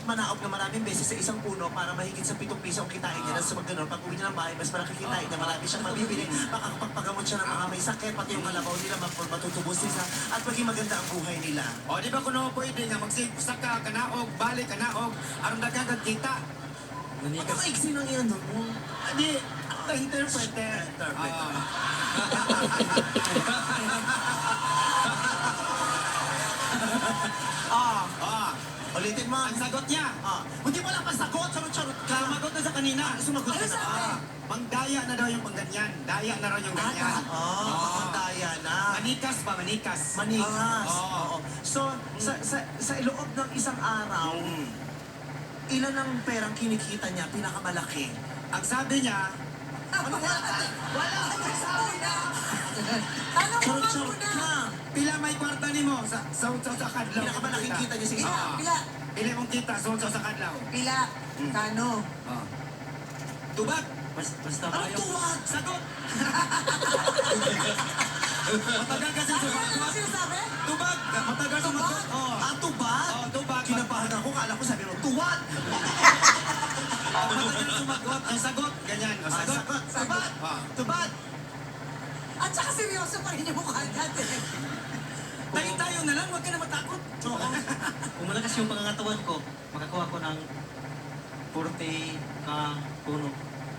manaog na maraming beses sa isang puno para mahigit sa 7 piso ang kitain niya. Sa magano'n, pag uwi niya ng bahay, mas malaki kitain niya, marami siyang mabibili. Makakapagpagamot siya ng mga may sakit, pati yung kalabaw nila, matutubos nila, at maging maganda ang buhay nila. O, di ba kuno pwede nga magsaka, kanaog, balik, kanaog, aron dagagad kita. Ang iksi ng iyan doon mo. Di, interpreter. Ulitin mo. Ang sagot niya. Hindi mo lang masagot, charot-charot ka. Sumagot na sa kanina. Sumagot ka na. Mangdaya na daw yung pangganyan. Daya na raw yung ganyan. Daya na. Manikas ba? Manikas. Manikas. Oo. So, sa loob ng isang araw, ilan ang perang kinikita niya, pinakamalaki? Ang sabi niya, Wala akong sabi na. Charot-charot ka. pila may kwarta ni mo sa kadlaw. Pinakamalaking kita niya sige. Pila. Pila mong kita sa kadlaw. Pila. Kano? Tubag. Basta Anong mayo. tuwag? Sagot. Matagal kasi Ano sumagot. na sinasabi? Tubag. Matagal sumagot. Tubad? Tubag. Kinabahan ako, kala ko sabi mo, tuwad. Matagal sumagot. Ang sagot. Ganyan. O, sagot. Tubad. Tubad. At saka seryoso pa rin yung mukha natin. Tayo na lang. Huwag ka na matakot. Oo. Kung malakas yung pangangatawan ko, makakuha ko ng 40 ka puno.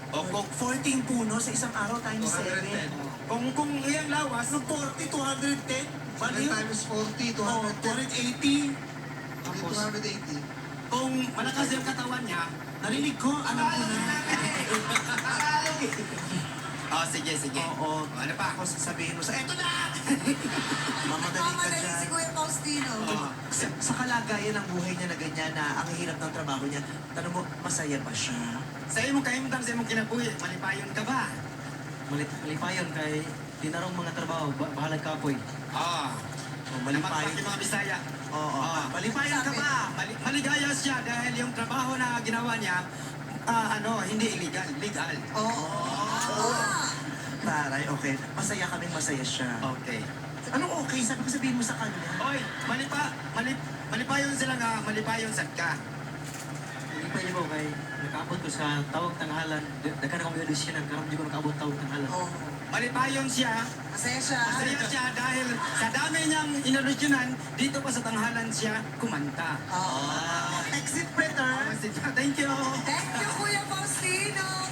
O kung 14 puno sa isang araw times 7. Kung iyang lawas, Ano 40, 210? 7 times 40, 210. 280. Tapos, 280. kung malakas yung katawan niya, Narinig ko, alam ko na. sige. Oo. Ano pa? Ako sasabihin mo sa, eto na! Mamadali ka Mamadali dyan. si Kuya Faustino. Sa kalagayan ng buhay niya na ganyan na ang hirap ng trabaho niya, tanong mo, masaya ba siya? Sa imong kaimdang, sa imong kinabuhi, malipayon ka ba? malipayon kay dinarong mga trabaho, bahalag kapoy. Malipayon. Yung mga Bisaya. Oo. Malipayon ka ba? Maligaya siya dahil yung trabaho na ginawa niya, hindi illegal, legal. Taray, okay. Masaya kaming masaya siya. Okay. Anong okay? Sabihin mo sa kanya. Oy, malipayon sila nga, malipayon sad ka. Hindi pa niyo kay nakaabot ko sa tawag tanghalan. Daghan akong audition karon di ko nakaabot tawag tanghalan. Malipayon siya, Masaya siya. masaya siya dahil sa dami niyang inodisyonan, dito pa sa tanghalan siya kumanta. Exit printer. Thank you. Thank you, Kuya Faustino.